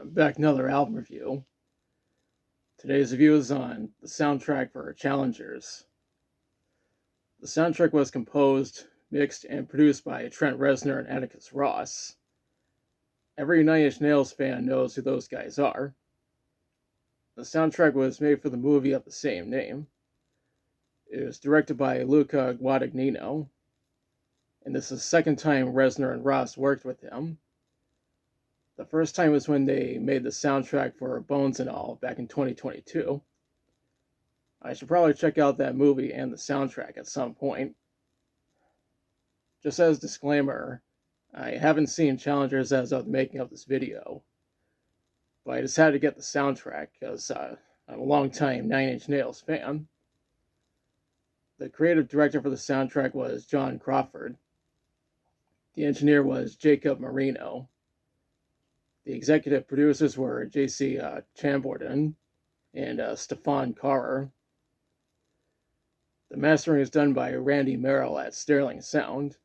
Back another album review. Today's review is on the soundtrack for Challengers. The soundtrack was composed, mixed, and produced by Trent Reznor and Atticus Ross. Every Nine Inch Nails fan knows who those guys are. The soundtrack was made for the movie of the same name. It was directed by Luca Guadagnino, and this is the second time Reznor and Ross worked with him. The first time was when they made the soundtrack for Bones and All back in 2022. I should probably check out that movie and the soundtrack at some point. Just as a disclaimer, I haven't seen Challengers as of the making of this video, but I decided to get the soundtrack because I'm a long-time Nine Inch Nails fan. The creative director for the soundtrack was John Crawford. The engineer was Jacob Marino. The executive producers were J.C. Chamborden and Stefan Carrer. The mastering is done by Randy Merrill at Sterling Sound.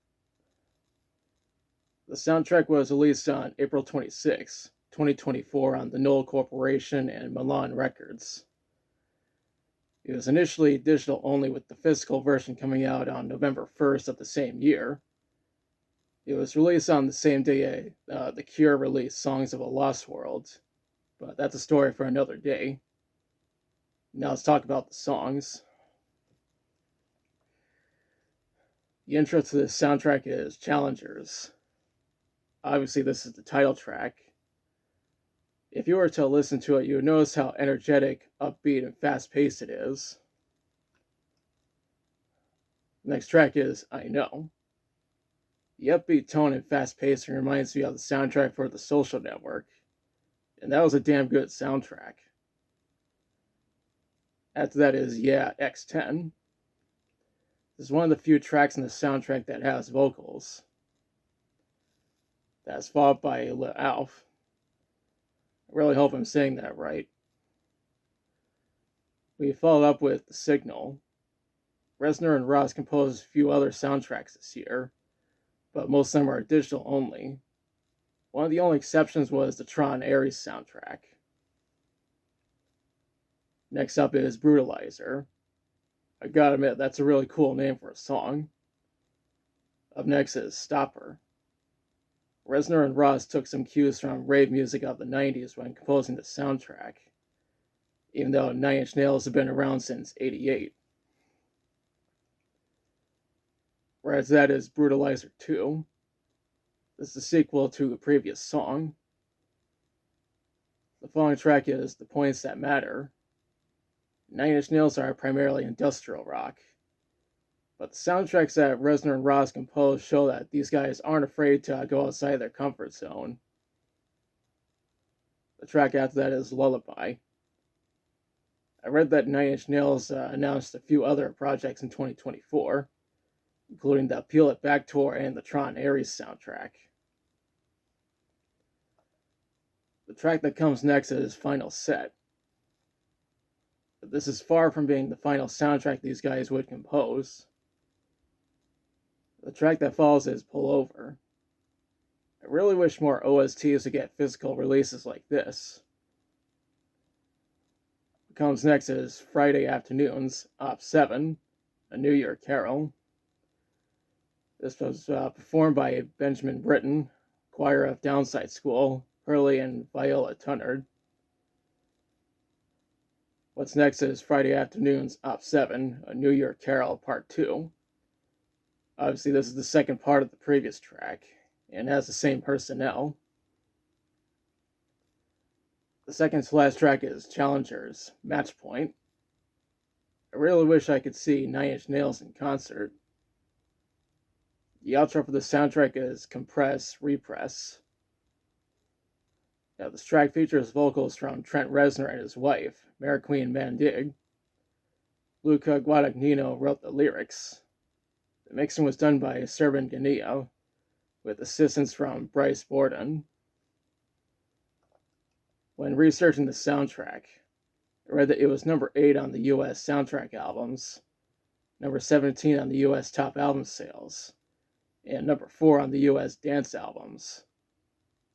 The soundtrack was released on April 26, 2024 on the Knoll Corporation and Milan Records. It was initially digital only, with the physical version coming out on November 1st of the same year. It was released on the same day The Cure released Songs of a Lost World, but that's a story for another day. Now let's talk about the songs. The intro to this soundtrack is Challengers. Obviously, this is the title track. If you were to listen to it, you would notice how energetic, upbeat, and fast-paced it is. The next track is I Know. The upbeat tone and fast pacing reminds me of the soundtrack for The Social Network, and that was a damn good soundtrack. After that is Yeah, X10. This is one of the few tracks in the soundtrack that has vocals. That's followed by Le Alf. I really hope I'm saying that right. We followed up with The Signal. Reznor and Ross composed a few other soundtracks this year, but most of them are digital only. One of the only exceptions was the Tron Ares soundtrack. Next up is Brutalizer. I gotta admit, that's a really cool name for a song. Up next is Stopper. Reznor and Ross took some cues from rave music of the 90s when composing the soundtrack, even though Nine Inch Nails have been around since '88. Right after that is Brutalizer 2. This is the sequel to the previous song. The following track is The Points That Matter. Nine Inch Nails are primarily industrial rock, but the soundtracks that Reznor and Ross composed show that these guys aren't afraid to go outside their comfort zone. The track after that is Lullaby. I read that Nine Inch Nails announced a few other projects in 2024, including the Peel It Back tour and the Tron Ares soundtrack. The track that comes next is Final Set. But this is far from being the final soundtrack these guys would compose. The track that follows is Pull Over. I really wish more OSTs would get physical releases like this. What comes next is Friday Afternoons, Op 7, A New Year Carol. This was performed by Benjamin Britten, choir of Downside School, Hurley and Viola Tunnard. What's next is Friday Afternoons, Op 7, A New Year Carol, Part 2. Obviously, this is the second part of the previous track, and has the same personnel. The second to last track is Challengers, Match Point. I really wish I could see Nine Inch Nails in concert. The outro for the soundtrack is Compress, Repress. Now, this track features vocals from Trent Reznor and his wife, Mariqueen Mandig. Luca Guadagnino wrote the lyrics. The mixing was done by Serban Gania, with assistance from Bryce Borden. When researching the soundtrack, I read that it was number 8 on the US soundtrack albums, number 17 on the US top album sales, and number 4 on the US dance albums.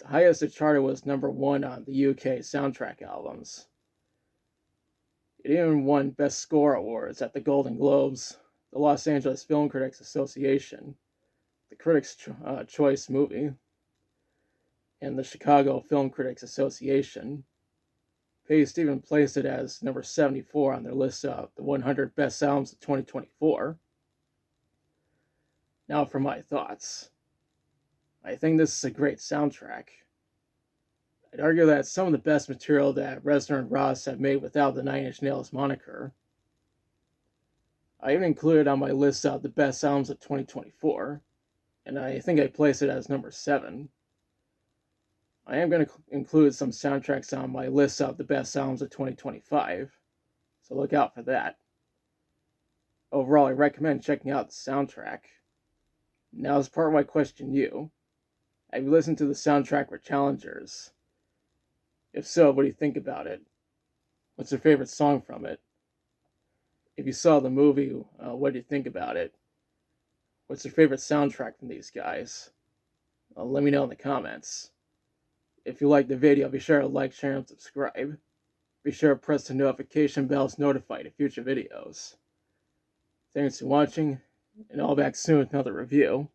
The highest it charted was #1 on the UK soundtrack albums. It even won Best Score awards at the Golden Globes, the Los Angeles Film Critics Association, the Critics' Choice Movie, and the Chicago Film Critics Association. Paste even placed it as number 74 on their list of the 100 best albums of 2024. Now for my thoughts. I think this is a great soundtrack. I'd argue that it's some of the best material that Reznor and Ross have made without the Nine Inch Nails moniker. I even included on my list of the best albums of 2024, and I think I placed it as number 7. I am going to include some soundtracks on my list of the best albums of 2025, so look out for that. Overall, I recommend checking out the soundtrack. Now, as part of my question you, have you listened to the soundtrack for Challengers? If so, what do you think about it? What's your favorite song from it? If you saw the movie, what do you think about it? What's your favorite soundtrack from these guys? Let me know in the comments. If you like the video, be sure to like, share, and subscribe. Be sure to press the notification bell to notify of future videos. Thanks for watching, and I'll be back soon with another review.